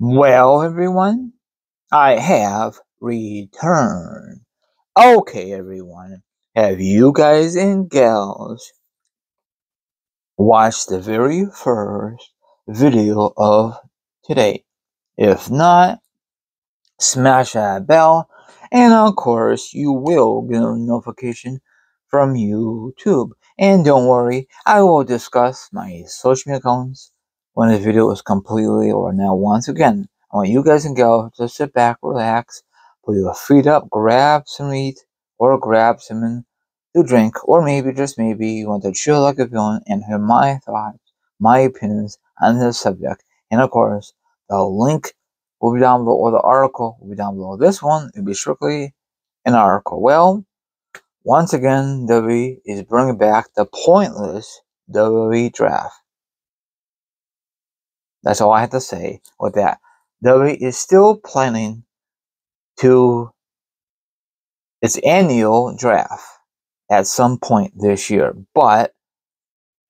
Well, everyone, I have returned. Okay, everyone, have you guys and gals watched the very first video of today? If not, smash that bell, and of course, you will get a notification from YouTube. And don't worry, I will discuss my social media accounts when the video is completely over. Now, once again, I want you guys and gals to sit back, relax, put your feet up, grab some meat, or grab some to drink, or maybe, just maybe, you want to chill like a villain and hear my thoughts, my opinions on this subject. And of course, the link will be down below, or the article will be down below. This one will be strictly an article. Well, once again, WWE is bringing back the pointless WWE Draft. That's all I have to say with that. WWE is still planning to its annual draft at some point this year, but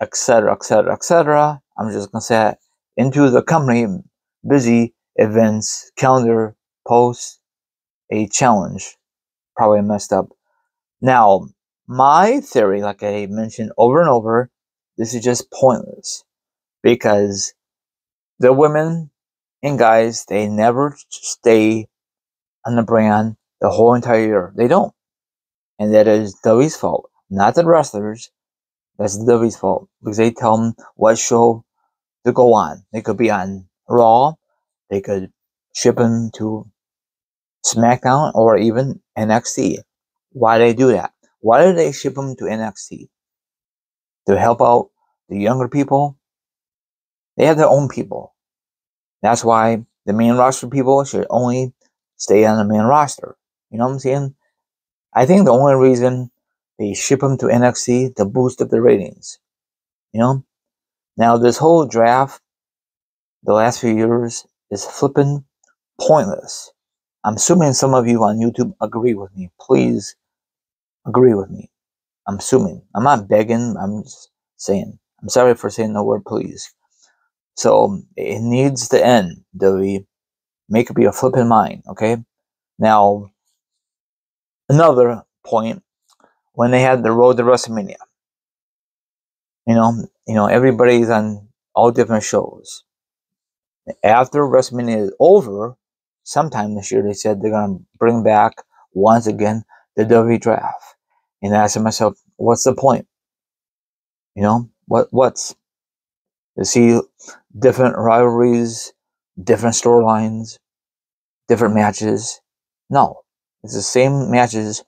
etc., etc., etc. I'm just gonna say it into the company busy events calendar post a challenge. Probably messed up. Now, my theory, like I mentioned over and over, this is just pointless because the women and guys, they never stay on the brand the whole entire year. They don't. And that is WWE's fault, not the wrestlers. That's WWE's fault because they tell them what show to go on. They could be on Raw, they could ship them to SmackDown or even NXT. Why do they do that? Why do they ship them to NXT? To help out the younger people? They have their own people. That's why the main roster people should only stay on the main roster. You know what I'm saying? I think the only reason they ship them to NXT to boost up the ratings. You know? Now, this whole draft, the last few years, is flipping pointless. I'm assuming some of you on YouTube agree with me. Please agree with me. I'm assuming. I'm not begging. I'm just saying. I'm sorry for saying the word please. So it needs to end. WWE. Make it be a flipping mind. Okay. Now, another point. When they had the road to WrestleMania, everybody's on all different shows. After WrestleMania is over, sometime this year, they said they're gonna bring back once again the WWE Draft. And I asked myself, what's the point? What's to see different rivalries, different storylines, different matches? No, it's the same matches.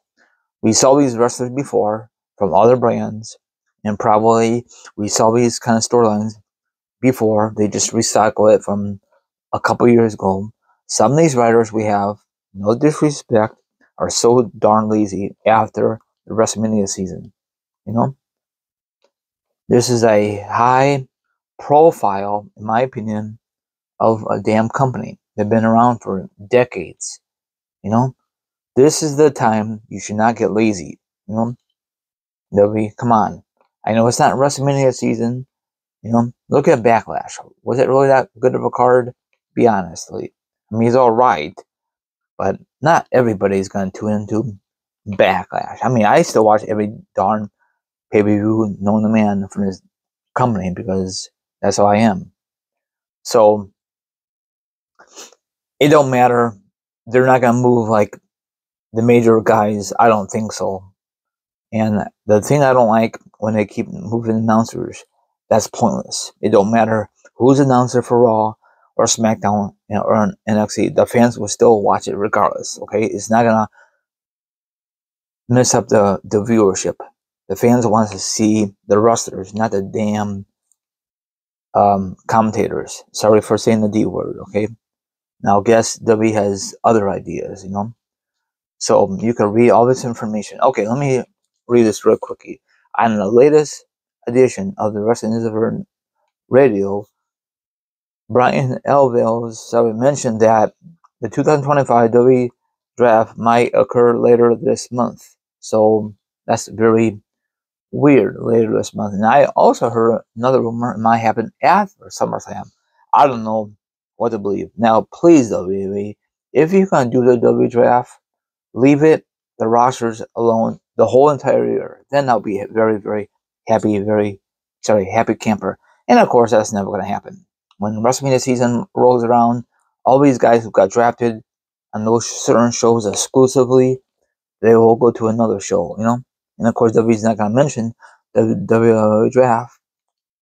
We saw these wrestlers before from other brands, and probably we saw these kind of storylines before. They just recycle it from a couple years ago. Some of these writers we have, no disrespect, are so darn lazy after the WrestleMania season. This is a high profile, in my opinion, of a damn company. They've been around for decades. This is the time you should not get lazy. Come on. I know it's not WrestleMania season. Look at Backlash. Was it really that good of a card? Be honestly. I mean, it's all right, but not everybody's going to tune into Backlash. I mean, I still watch every darn pay-per-view known to man from this company because that's how I am. So it don't matter. They're not going to move like the major guys. I don't think so. And the thing I don't like when they keep moving announcers, that's pointless. It don't matter who's announcer for Raw or SmackDown or NXT. The fans will still watch it regardless. Okay, it's not gonna mess up the viewership. The fans want to see the wrestlers, not the damn commentators. Sorry for saying the D word. Okay, now guess W has other ideas. So you can read all this information. Okay, let me read this real quickly. On the latest edition of the Wrestling News Radio, Bryan Alvarez mentioned that the 2025 WWE Draft might occur later this month. So that's very weird, later this month. And I also heard another rumor it might happen after SummerSlam. I don't know what to believe. Now, please, WWE, if you're going to do the WWE Draft, leave the rosters alone the whole entire year. Then I'll be very, very happy, happy camper. And of course, that's never going to happen. When WrestleMania season rolls around, all these guys who got drafted on those certain shows exclusively, they will go to another show, And of course, WWE's not going to mention the WWE Draft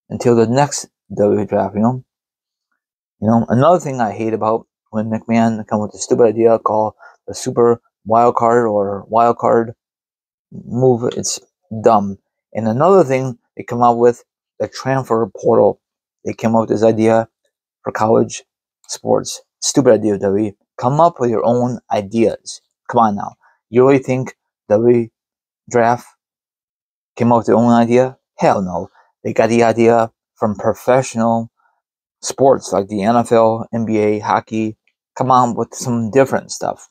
until the next WWE Draft, Another thing I hate about when McMahon come with a stupid idea called the Super Wild Card or Wild Card move, it's dumb. And another thing they come out with, the transfer portal. They came up with this idea for college sports. Stupid idea, WWE. Come up with your own ideas. Come on now. You really think WWE Draft came up with their own idea? Hell no. They got the idea from professional sports like the NFL, NBA, hockey. Come on with some different stuff.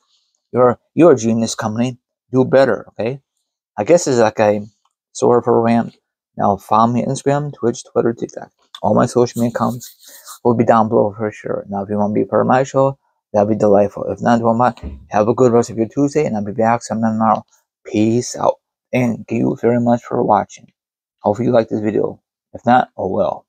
You're a genius company. Do better, okay? I guess it's like a sort of a rant. Now follow me on Instagram, Twitch, Twitter, TikTok. All my social media accounts will be down below for sure. Now if you want to be part of my show, that'd be delightful. If not, have a good rest of your Tuesday, and I'll be back sometime tomorrow. Peace out. And thank you very much for watching. Hopefully you like this video. If not, oh well.